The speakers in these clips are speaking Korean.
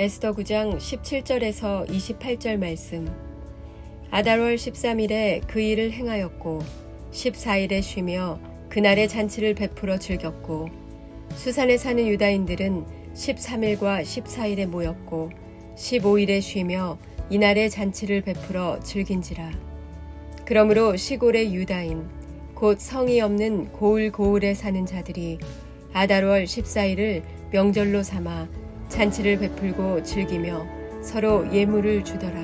에스더 9장 17절에서 28절 말씀. 아달월 13일에 그 일을 행하였고 14일에 쉬며 그날의 잔치를 베풀어 즐겼고 수산에 사는 유다인들은 13일과 14일에 모였고 15일에 쉬며 이날의 잔치를 베풀어 즐긴지라. 그러므로 시골의 유다인 곧 성이 없는 고을에 사는 자들이 아달월 14일을 명절로 삼아 잔치를 베풀고 즐기며 서로 예물을 주더라.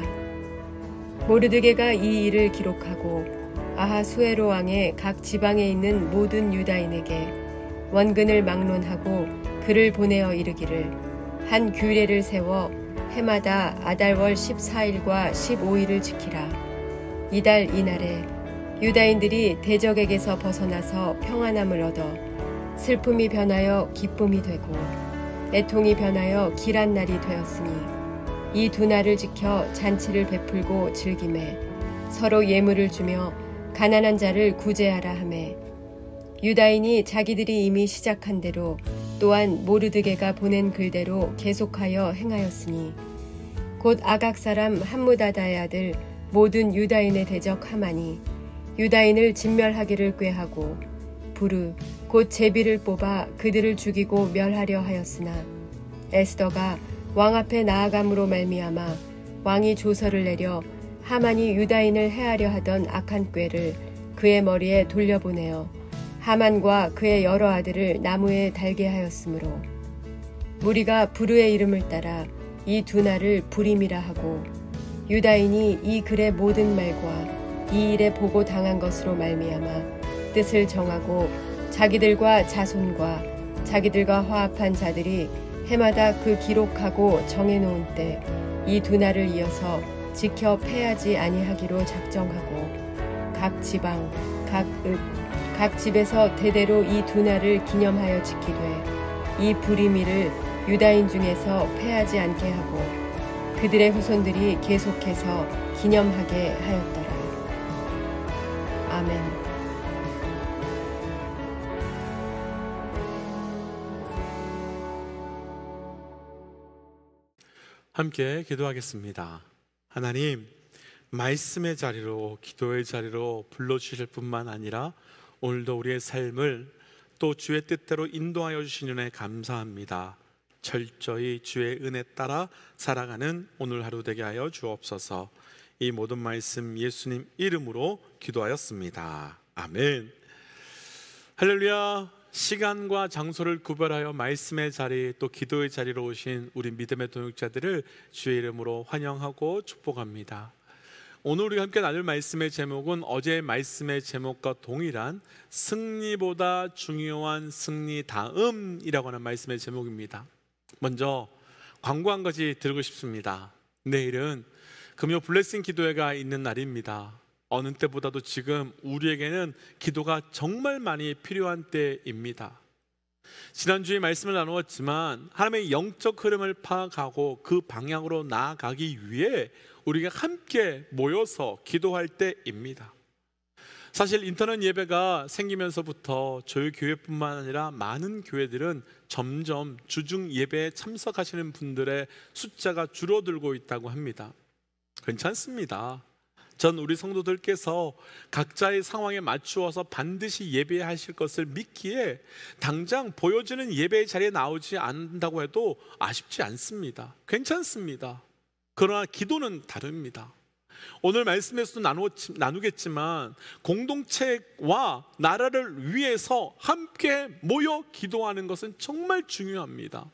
모르드게가 이 일을 기록하고 아하수에로 왕의 각 지방에 있는 모든 유다인에게 원근을 막론하고 글을 보내어 이르기를 한 규례를 세워 해마다 아달월 14일과 15일을 지키라. 이달 이날에 유다인들이 대적에게서 벗어나서 평안함을 얻어 슬픔이 변하여 기쁨이 되고 애통이 변하여 길한 날이 되었으니 이 두 날을 지켜 잔치를 베풀고 즐기매 서로 예물을 주며 가난한 자를 구제하라 하매 유다인이 자기들이 이미 시작한 대로 또한 모르드게가 보낸 글대로 계속하여 행하였으니 곧 아각 사람 함무다다의 아들 모든 유다인의 대적 하만이 유다인을 진멸하기를 꾀하고 부르 곧 제비를 뽑아 그들을 죽이고 멸하려 하였으나 에스더가 왕 앞에 나아감으로 말미암아 왕이 조서를 내려 하만이 유다인을 해하려 하던 악한 꾀를 그의 머리에 돌려보내어 하만과 그의 여러 아들을 나무에 달게 하였으므로 무리가 부르의 이름을 따라 이 두 날을 부림이라 하고 유다인이 이 글의 모든 말과 이 일에 보고 당한 것으로 말미암아 뜻을 정하고 자기들과 자손과 자기들과 화합한 자들이 해마다 그 기록하고 정해놓은 때 이 두 날을 이어서 지켜 패하지 아니하기로 작정하고 각 지방, 각 집에서 대대로 이 두 날을 기념하여 지키되 이 부리미를 유다인 중에서 패하지 않게 하고 그들의 후손들이 계속해서 기념하게 하였더라. 아멘. 함께 기도하겠습니다. 하나님, 말씀의 자리로 기도의 자리로 불러주실 뿐만 아니라 오늘도 우리의 삶을 또 주의 뜻대로 인도하여 주신 은혜 감사합니다. 철저히 주의 은혜 따라 살아가는 오늘 하루 되게 하여 주옵소서. 이 모든 말씀 예수님 이름으로 기도하였습니다. 아멘. 할렐루야. 시간과 장소를 구별하여 말씀의 자리 또 기도의 자리로 오신 우리 믿음의 동역자들을 주의 이름으로 환영하고 축복합니다. 오늘 우리가 함께 나눌 말씀의 제목은 어제의 말씀의 제목과 동일한 승리보다 중요한 승리 다음이라고 하는 말씀의 제목입니다. 먼저 광고 한 가지 드리고 싶습니다. 내일은 금요 블레싱 기도회가 있는 날입니다. 어느 때보다도 지금 우리에게는 기도가 정말 많이 필요한 때입니다. 지난주에 말씀을 나누었지만 하나님의 영적 흐름을 파악하고 그 방향으로 나아가기 위해 우리가 함께 모여서 기도할 때입니다. 사실 인터넷 예배가 생기면서부터 저희 교회뿐만 아니라 많은 교회들은 점점 주중 예배에 참석하시는 분들의 숫자가 줄어들고 있다고 합니다. 괜찮습니다. 전 우리 성도들께서 각자의 상황에 맞추어서 반드시 예배하실 것을 믿기에 당장 보여지는 예배의 자리에 나오지 않는다고 해도 아쉽지 않습니다. 괜찮습니다. 그러나 기도는 다릅니다. 오늘 말씀에서도 나누겠지만 공동체와 나라를 위해서 함께 모여 기도하는 것은 정말 중요합니다.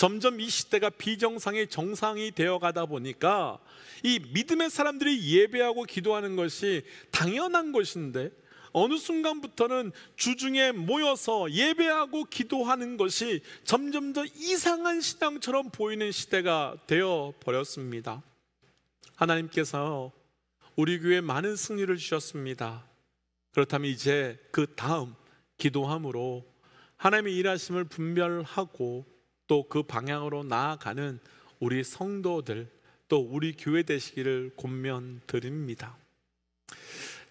점점 이 시대가 비정상의 정상이 되어가다 보니까 이 믿음의 사람들이 예배하고 기도하는 것이 당연한 것인데 어느 순간부터는 주중에 모여서 예배하고 기도하는 것이 점점 더 이상한 신앙처럼 보이는 시대가 되어버렸습니다. 하나님께서 우리 교회에 많은 승리를 주셨습니다. 그렇다면 이제 그 다음 기도함으로 하나님의 일하심을 분별하고 또 그 방향으로 나아가는 우리 성도들 또 우리 교회 되시기를 권면드립니다.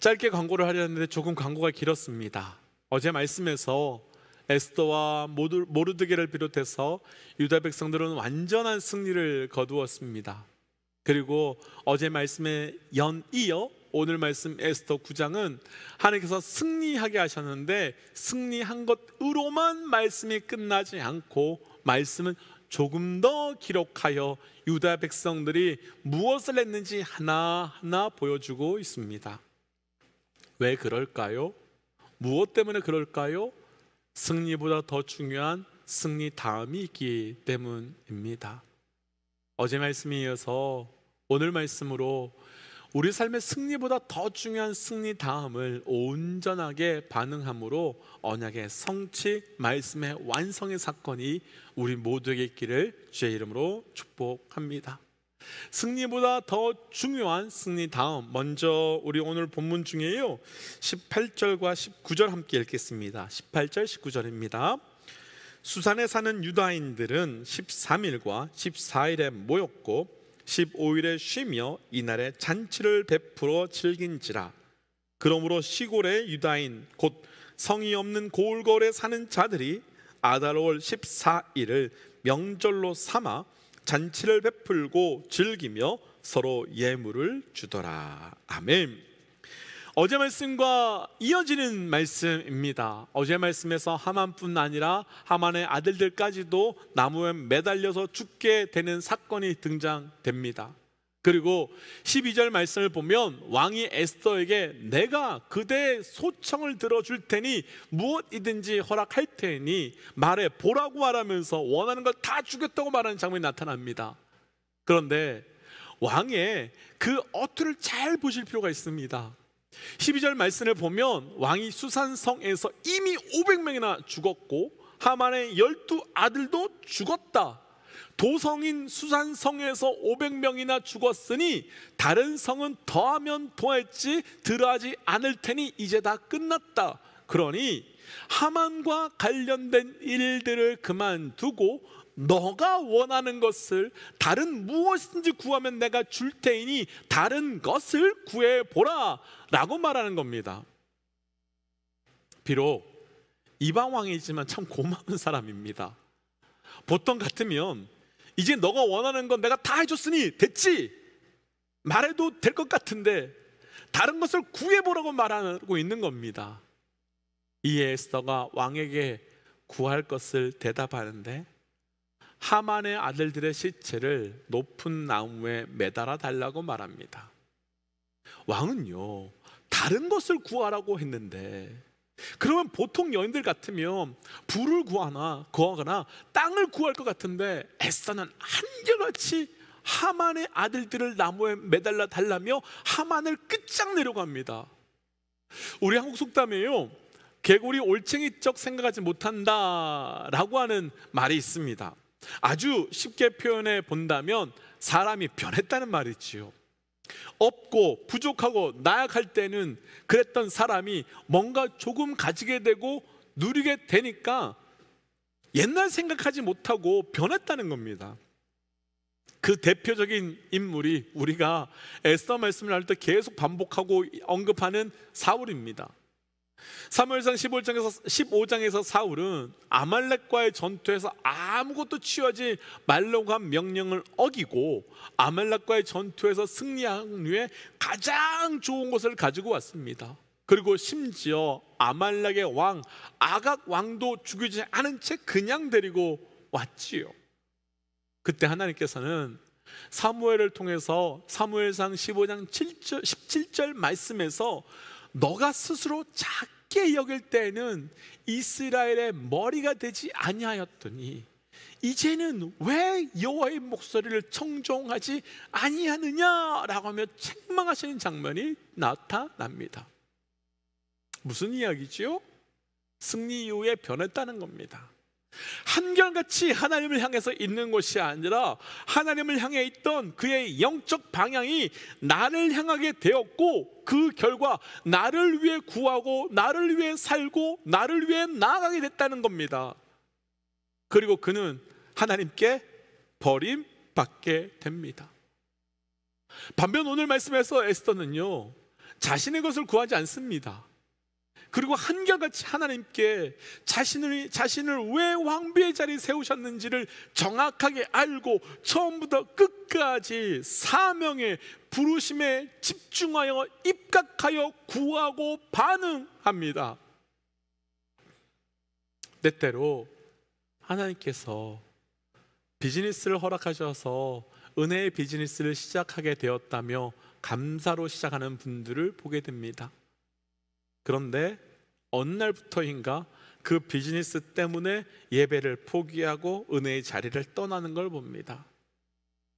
짧게 광고를 하려 했는데 조금 광고가 길었습니다. 어제 말씀에서 에스더와 모르드게를 비롯해서 유다 백성들은 완전한 승리를 거두었습니다. 그리고 어제 말씀에 연이어 오늘 말씀 에스더 9장은 하나님께서 승리하게 하셨는데 승리한 것으로만 말씀이 끝나지 않고 말씀은 조금 더 기록하여 유다 백성들이 무엇을 했는지 하나하나 보여주고 있습니다. 왜 그럴까요? 무엇 때문에 그럴까요? 승리보다 더 중요한 승리 다음이 있기 때문입니다. 어제 말씀에 이어서 오늘 말씀으로 우리 삶의 승리보다 더 중요한 승리 다음을 온전하게 반응함으로 언약의 성취, 말씀의 완성의 사건이 우리 모두에게 있기를 주의 이름으로 축복합니다. 승리보다 더 중요한 승리 다음, 먼저 우리 오늘 본문 중에요 18절과 19절 함께 읽겠습니다. 18절 19절입니다. 수산에 사는 유다인들은 13일과 14일에 모였고 15일에 쉬며 이날에 잔치를 베풀어 즐긴지라. 그러므로 시골의 유다인 곧 성이 없는 고을거울에 사는 자들이 아달월 14일을 명절로 삼아 잔치를 베풀고 즐기며 서로 예물을 주더라. 아멘. 어제 말씀과 이어지는 말씀입니다. 어제 말씀에서 하만뿐 아니라 하만의 아들들까지도 나무에 매달려서 죽게 되는 사건이 등장됩니다. 그리고 12절 말씀을 보면 왕이 에스더에게 내가 그대의 소청을 들어줄 테니 무엇이든지 허락할 테니 말해 보라고 말하면서 원하는 걸 다 주겠다고 말하는 장면이 나타납니다. 그런데 왕의 그 어투를 잘 보실 필요가 있습니다. 12절 말씀을 보면 왕이 수산성에서 이미 500명이나 죽었고 하만의 12아들도 죽었다. 도성인 수산성에서 500명이나 죽었으니 다른 성은 더하면 더했지 덜하지 않을 테니 이제 다 끝났다. 그러니 하만과 관련된 일들을 그만두고 너가 원하는 것을 다른 무엇인지 구하면 내가 줄 테니 다른 것을 구해보라 라고 말하는 겁니다. 비록 이방왕이지만 참 고마운 사람입니다. 보통 같으면 이제 너가 원하는 건 내가 다 해줬으니 됐지 말해도 될 것 같은데 다른 것을 구해보라고 말하고 있는 겁니다. 이에 에스더가 왕에게 구할 것을 대답하는데 하만의 아들들의 시체를 높은 나무에 매달아 달라고 말합니다. 왕은요 다른 것을 구하라고 했는데 그러면 보통 여인들 같으면 불을 구하거나 땅을 구할 것 같은데 에스더는 한결같이 하만의 아들들을 나무에 매달아 달라며 하만을 끝장내려고 합니다. 우리 한국 속담에요 개구리 올챙이적 생각하지 못한다라고 하는 말이 있습니다. 아주 쉽게 표현해 본다면 사람이 변했다는 말이지요. 없고 부족하고 나약할 때는 그랬던 사람이 뭔가 조금 가지게 되고 누리게 되니까 옛날 생각하지 못하고 변했다는 겁니다. 그 대표적인 인물이 우리가 에스더 말씀을 할 때 계속 반복하고 언급하는 사울입니다. 사무엘상 15장에서 사울은 아말렉과의 전투에서 아무것도 취하지 말라고 한 명령을 어기고 아말렉과의 전투에서 승리한 후에 가장 좋은 것을 가지고 왔습니다. 그리고 심지어 아말렉의 왕 아각 왕도 죽이지 않은 채 그냥 데리고 왔지요. 그때 하나님께서는 사무엘을 통해서 사무엘상 15장 17절 말씀에서 너가 스스로 작게 여길 때에는 이스라엘의 머리가 되지 아니하였더니 이제는 왜 여호와의 목소리를 청종하지 아니하느냐라고 하며 책망하시는 장면이 나타납니다. 무슨 이야기지요? 승리 이후에 변했다는 겁니다. 한결같이 하나님을 향해서 있는 것이 아니라 하나님을 향해 있던 그의 영적 방향이 나를 향하게 되었고 그 결과 나를 위해 구하고 나를 위해 살고 나를 위해 나아가게 됐다는 겁니다. 그리고 그는 하나님께 버림받게 됩니다. 반면 오늘 말씀에서 에스더는요 자신의 것을 구하지 않습니다. 그리고 한결같이 하나님께 자신을 왜 왕비의 자리에 세우셨는지를 정확하게 알고 처음부터 끝까지 사명의 부르심에 집중하여 입각하여 구하고 반응합니다. 때때로 하나님께서 비즈니스를 허락하셔서 은혜의 비즈니스를 시작하게 되었다며 감사로 시작하는 분들을 보게 됩니다. 그런데 어느 날부터인가 그 비즈니스 때문에 예배를 포기하고 은혜의 자리를 떠나는 걸 봅니다.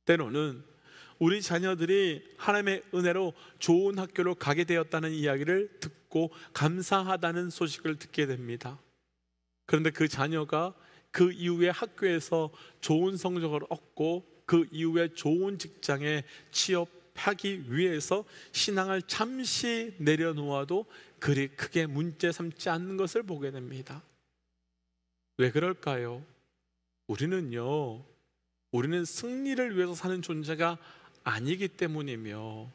때로는 우리 자녀들이 하나님의 은혜로 좋은 학교로 가게 되었다는 이야기를 듣고 감사하다는 소식을 듣게 됩니다. 그런데 그 자녀가 그 이후에 학교에서 좋은 성적을 얻고 그 이후에 좋은 직장에 취업하기 위해서 신앙을 잠시 내려놓아도 그리 크게 문제 삼지 않는 것을 보게 됩니다. 왜 그럴까요? 우리는 승리를 위해서 사는 존재가 아니기 때문이며,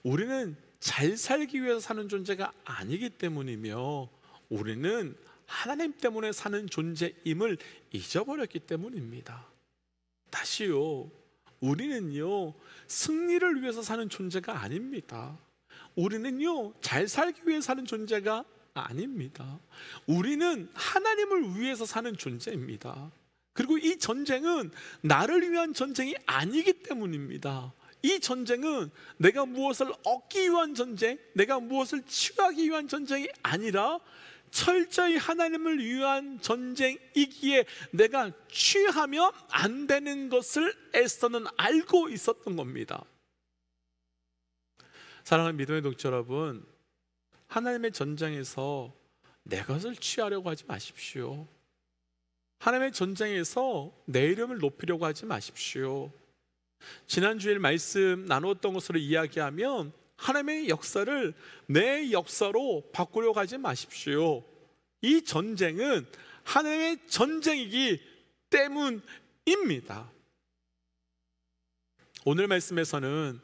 우리는 잘 살기 위해서 사는 존재가 아니기 때문이며, 우리는 하나님 때문에 사는 존재임을 잊어버렸기 때문입니다. 다시요, 우리는요 승리를 위해서 사는 존재가 아닙니다. 우리는요 잘 살기 위해 사는 존재가 아닙니다. 우리는 하나님을 위해서 사는 존재입니다. 그리고 이 전쟁은 나를 위한 전쟁이 아니기 때문입니다. 이 전쟁은 내가 무엇을 얻기 위한 전쟁, 내가 무엇을 취하기 위한 전쟁이 아니라 철저히 하나님을 위한 전쟁이기에 내가 취하면 안 되는 것을 에스더는 알고 있었던 겁니다. 사랑하는 믿음의 독자 여러분, 하나님의 전쟁에서 내 것을 취하려고 하지 마십시오. 하나님의 전쟁에서 내 이름을 높이려고 하지 마십시오. 지난주에 말씀 나누었던 것으로 이야기하면 하나님의 역사를 내 역사로 바꾸려고 하지 마십시오. 이 전쟁은 하나님의 전쟁이기 때문입니다. 오늘 말씀에서는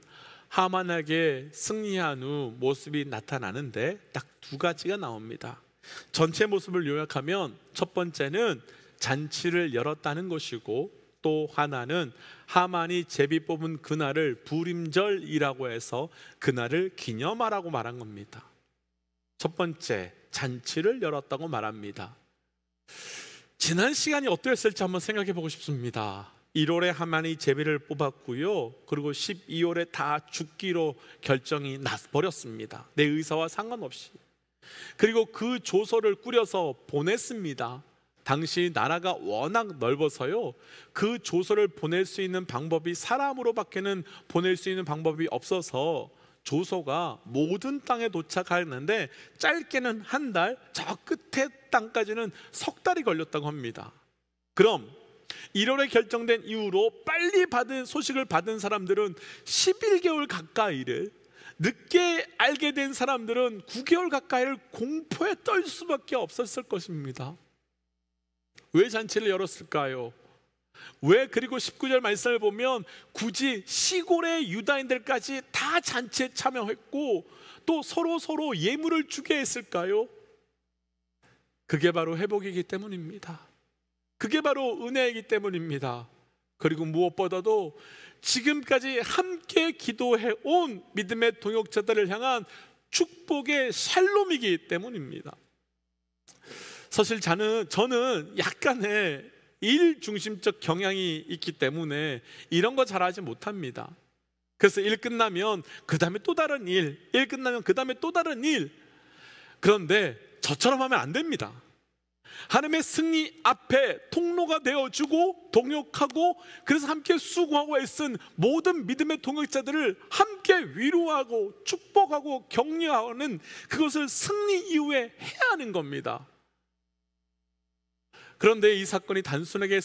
하만에게 승리한 후 모습이 나타나는데 딱 두 가지가 나옵니다. 전체 모습을 요약하면 첫 번째는 잔치를 열었다는 것이고, 또 하나는 하만이 제비 뽑은 그날을 부림절이라고 해서 그날을 기념하라고 말한 겁니다. 첫 번째, 잔치를 열었다고 말합니다. 지난 시간이 어떠했을지 한번 생각해 보고 싶습니다. 1월에 하만이 제비를 뽑았고요, 그리고 12월에 다 죽기로 결정이 나버렸습니다. 내 의사와 상관없이. 그리고 그 조서를 꾸려서 보냈습니다. 당시 나라가 워낙 넓어서요, 그 조서를 보낼 수 있는 방법이 사람으로밖에는 보낼 수 있는 방법이 없어서 조서가 모든 땅에 도착하는데 짧게는 한 달, 저 끝에 땅까지는 석 달이 걸렸다고 합니다. 그럼 1월에 결정된 이후로 빨리 소식을 받은 사람들은 11개월 가까이를, 늦게 알게 된 사람들은 9개월 가까이를 공포에 떨 수밖에 없었을 것입니다. 왜 잔치를 열었을까요? 왜? 그리고 19절 말씀을 보면 굳이 시골의 유다인들까지 다 잔치에 참여했고 또 서로 예물을 주게 했을까요? 그게 바로 회복이기 때문입니다. 그게 바로 은혜이기 때문입니다. 그리고 무엇보다도 지금까지 함께 기도해 온 믿음의 동역자들을 향한 축복의 샬롬이기 때문입니다. 사실 저는 약간의 일 중심적 경향이 있기 때문에 이런 거 잘하지 못합니다. 그래서 일 끝나면 그 다음에 또 다른 일 끝나면 그 다음에 또 다른 일. 그런데 저처럼 하면 안 됩니다. 하나님의 승리 앞에 통로가 되어주고 동역하고, 그래서 함께 수고하고 애쓴 모든 믿음의 동역자들을 함께 위로하고 축복하고 격려하는, 그것을 승리 이후에 해야 하는 겁니다. 그런데 이 사건이 단순하게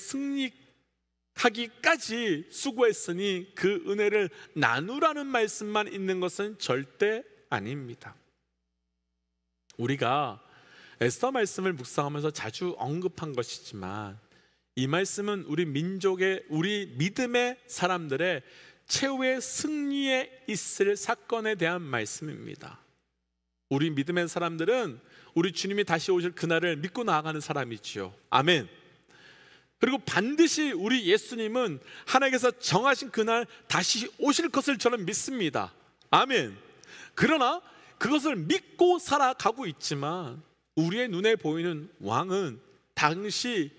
승리하기까지 수고했으니 그 은혜를 나누라는 말씀만 있는 것은 절대 아닙니다. 우리가 에스더 말씀을 묵상하면서 자주 언급한 것이지만 이 말씀은 우리 믿음의 사람들의 최후의 승리에 있을 사건에 대한 말씀입니다. 우리 믿음의 사람들은 우리 주님이 다시 오실 그날을 믿고 나아가는 사람이지요. 아멘. 그리고 반드시 우리 예수님은 하나님께서 정하신 그날 다시 오실 것을 저는 믿습니다. 아멘. 그러나 그것을 믿고 살아가고 있지만 우리의 눈에 보이는 왕은 당시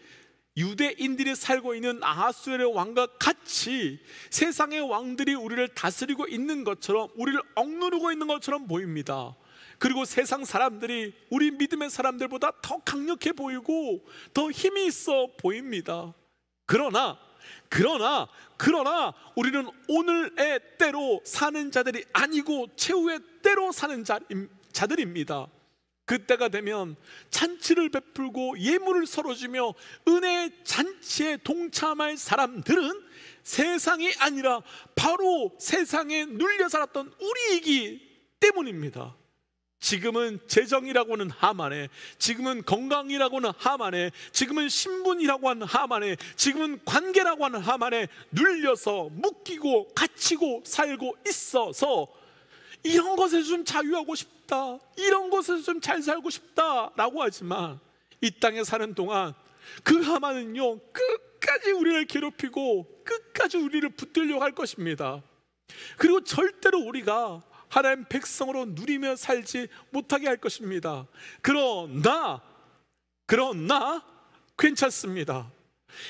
유대인들이 살고 있는 아하수엘의 왕과 같이 세상의 왕들이 우리를 다스리고 있는 것처럼, 우리를 억누르고 있는 것처럼 보입니다. 그리고 세상 사람들이 우리 믿음의 사람들보다 더 강력해 보이고 더 힘이 있어 보입니다. 그러나 우리는 오늘의 때로 사는 자들이 아니고 최후의 때로 사는 자들입니다. 그때가 되면 잔치를 베풀고 예물을 서로 주며 은혜의 잔치에 동참할 사람들은 세상이 아니라 바로 세상에 눌려 살았던 우리이기 때문입니다. 지금은 재정이라고는 하만해, 지금은 건강이라고는 하만해, 지금은 신분이라고 하는 하만해, 지금은 관계라고 하는 하만해 눌려서 묶이고 갇히고 살고 있어서 이런 것에서 좀 자유하고 싶다, 이런 것에서 좀 잘 살고 싶다라고 하지만 이 땅에 사는 동안 그 하만은요 끝까지 우리를 괴롭히고 끝까지 우리를 붙들려고 할 것입니다. 그리고 절대로 우리가 하나님 백성으로 누리며 살지 못하게 할 것입니다. 그러나 괜찮습니다.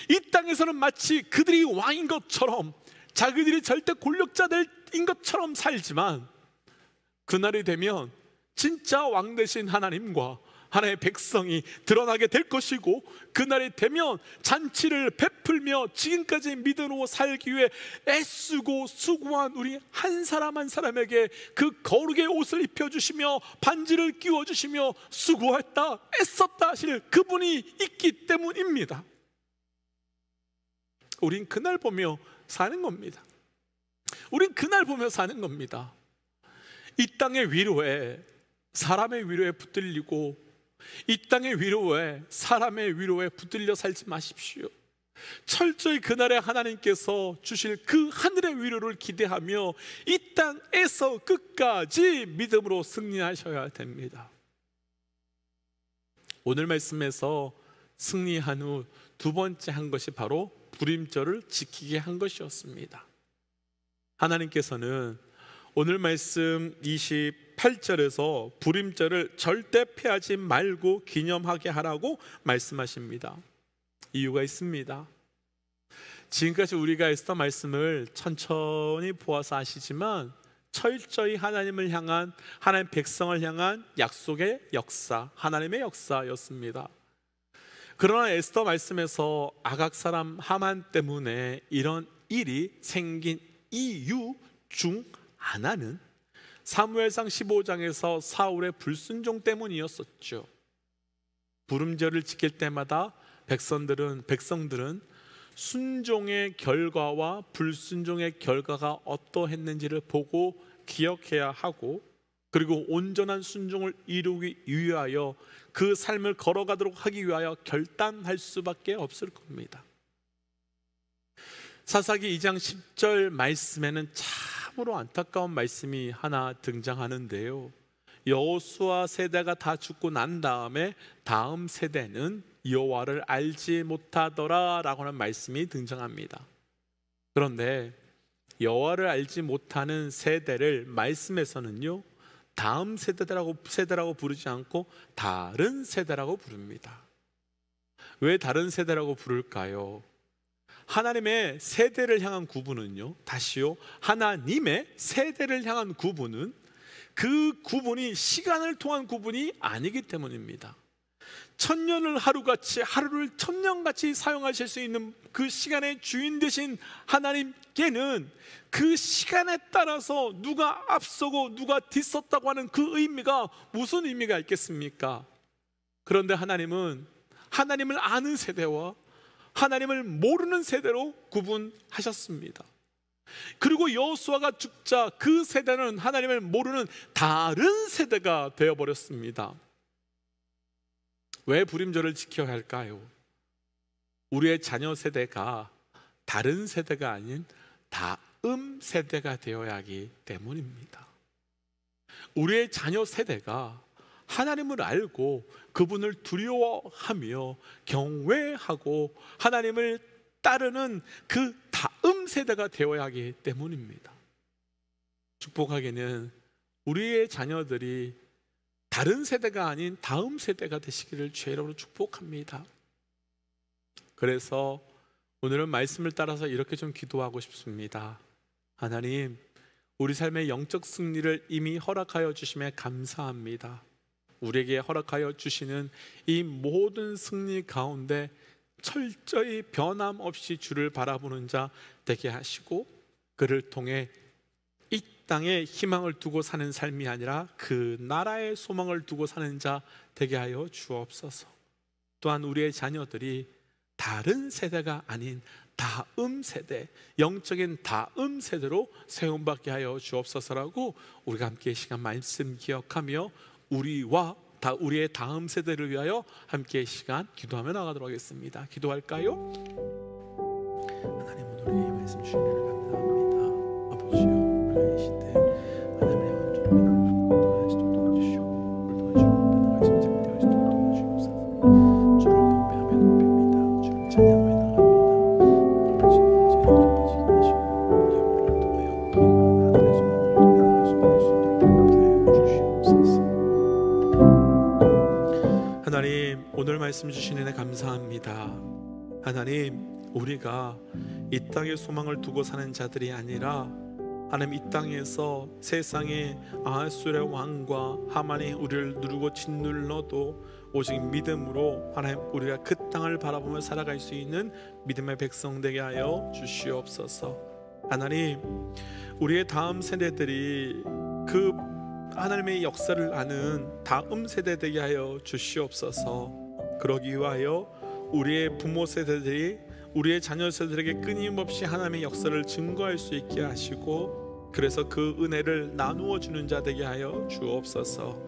이 땅에서는 마치 그들이 왕인 것처럼, 자기들이 절대 권력자들인 것처럼 살지만 그날이 되면 진짜 왕 되신 하나님과 하나님의 백성이 드러나게 될 것이고, 그날이 되면 잔치를 베풀며 지금까지 믿음으로 살기 위해 애쓰고 수고한 우리 한 사람 한 사람에게 그 거룩의 옷을 입혀주시며 반지를 끼워주시며 수고했다 애썼다 하실 그분이 있기 때문입니다. 우린 그날 보며 사는 겁니다. 우린 그날 보며 사는 겁니다. 이 땅의 위로에, 사람의 위로에 붙들리고 이 땅의 위로에, 사람의 위로에 붙들려 살지 마십시오. 철저히 그날에 하나님께서 주실 그 하늘의 위로를 기대하며 이 땅에서 끝까지 믿음으로 승리하셔야 됩니다. 오늘 말씀에서 승리한 후 두 번째 한 것이 바로 불임절을 지키게 한 것이었습니다. 하나님께서는 오늘 말씀 28절에서 불임절을 절대 패하지 말고 기념하게 하라고 말씀하십니다. 이유가 있습니다. 지금까지 우리가 에스더 말씀을 천천히 보아서 아시지만 철저히 하나님을 향한, 하나님 백성을 향한 약속의 역사, 하나님의 역사였습니다. 그러나 에스더 말씀에서 아각 사람 하만 때문에 이런 일이 생긴 이유 중 하나는 사무엘상 15장에서 사울의 불순종 때문이었었죠. 불임절을 지킬 때마다 백성들은 순종의 결과와 불순종의 결과가 어떠했는지를 보고 기억해야 하고, 그리고 온전한 순종을 이루기 위하여 그 삶을 걸어가도록 하기 위하여 결단할 수밖에 없을 겁니다. 사사기 2장 10절 말씀에는 참으로 안타까운 말씀이 하나 등장하는데요, 여호수아 세대가 다 죽고 난 다음에 다음 세대는 여호와를 알지 못하더라 라고 하는 말씀이 등장합니다. 그런데 여호와를 알지 못하는 세대를 말씀에서는요 다음 세대라고 부르지 않고 다른 세대라고 부릅니다. 왜 다른 세대라고 부를까요? 하나님의 세대를 향한 구분은요, 다시요, 하나님의 세대를 향한 구분은 그 구분이 시간을 통한 구분이 아니기 때문입니다. 천년을 하루같이, 하루를 천년같이 사용하실 수 있는 그 시간의 주인 되신 하나님께는 그 시간에 따라서 누가 앞서고 누가 뒤섰다고 하는 그 의미가 무슨 의미가 있겠습니까? 그런데 하나님은 하나님을 아는 세대와 하나님을 모르는 세대로 구분하셨습니다. 그리고 여호수아가 죽자 그 세대는 하나님을 모르는 다른 세대가 되어버렸습니다. 왜 불임절을 지켜야 할까요? 우리의 자녀 세대가 다른 세대가 아닌 다음 세대가 되어야 하기 때문입니다. 우리의 자녀 세대가 하나님을 알고 그분을 두려워하며 경외하고 하나님을 따르는 그 다음 세대가 되어야 하기 때문입니다. 축복하기는 우리의 자녀들이 다른 세대가 아닌 다음 세대가 되시기를 주의 이름으로 축복합니다. 그래서 오늘은 말씀을 따라서 이렇게 좀 기도하고 싶습니다. 하나님, 우리 삶의 영적 승리를 이미 허락하여 주심에 감사합니다. 우리에게 허락하여 주시는 이 모든 승리 가운데 철저히 변함없이 주를 바라보는 자 되게 하시고, 그를 통해 이 땅에 희망을 두고 사는 삶이 아니라 그 나라의 소망을 두고 사는 자 되게 하여 주옵소서. 또한 우리의 자녀들이 다른 세대가 아닌 다음 세대, 영적인 다음 세대로 세움받게 하여 주옵소서라고 우리가 함께 시간 말씀 기억하며 우리의 다음 세대를 위하여 함께 시간 기도하며 나가도록 하겠습니다. 기도할까요? 하나님, 오늘 우리의 말씀 주신 은혜를 감사합니다. 아버지요, 우리가 이 시대 하나님의 영원 주님의 나라를 도와주시고 도와주시고 변화가 진정되어 있도록 도와주시옵소서. 주를 경배하며 높입니다. 주를 찬양하며 나갑니다. 아버지요, 저희를 빠지게 하시고 우리의 물을 통하여 하늘의 소망을 통해 나갈 수 있도록 도와주시옵소서. 하나님, 오늘 말씀 주신 은혜 감사합니다. 하나님, 우리가 이 땅에 소망을 두고 사는 자들이 아니라 하나님, 이 땅에서 세상의 아하수의 왕과 하만이 우리를 누르고 짓눌러도 오직 믿음으로 하나님, 우리가 그 땅을 바라보며 살아갈 수 있는 믿음의 백성 되게 하여 주시옵소서. 하나님, 우리의 다음 세대들이 그 하나님의 역사를 아는 다음 세대 되게 하여 주시옵소서. 그러기 위하여 우리의 부모 세대들이 우리의 자녀 세대들에게 끊임없이 하나님의 역사를 증거할 수 있게 하시고, 그래서 그 은혜를 나누어 주는 자 되게 하여 주옵소서.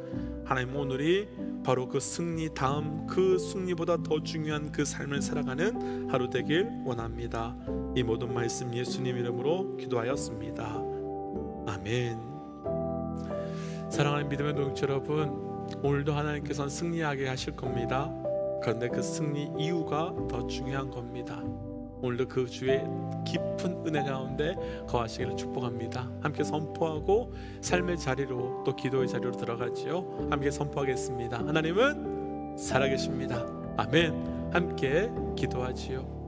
하나님, 오늘이 바로 그 승리 다음 그 승리보다 더 중요한 그 삶을 살아가는 하루 되길 원합니다. 이 모든 말씀 예수님 이름으로 기도하였습니다. 아멘. 사랑하는 믿음의 동역자 여러분, 오늘도 하나님께서는 승리하게 하실 겁니다. 그런데 그 승리 이유가 더 중요한 겁니다. 오늘도 그 주의 깊은 은혜 가운데 거하시기를 축복합니다. 함께 선포하고 삶의 자리로 또 기도의 자리로 들어가지요. 함께 선포하겠습니다. 하나님은 살아계십니다. 아멘. 함께 기도하지요.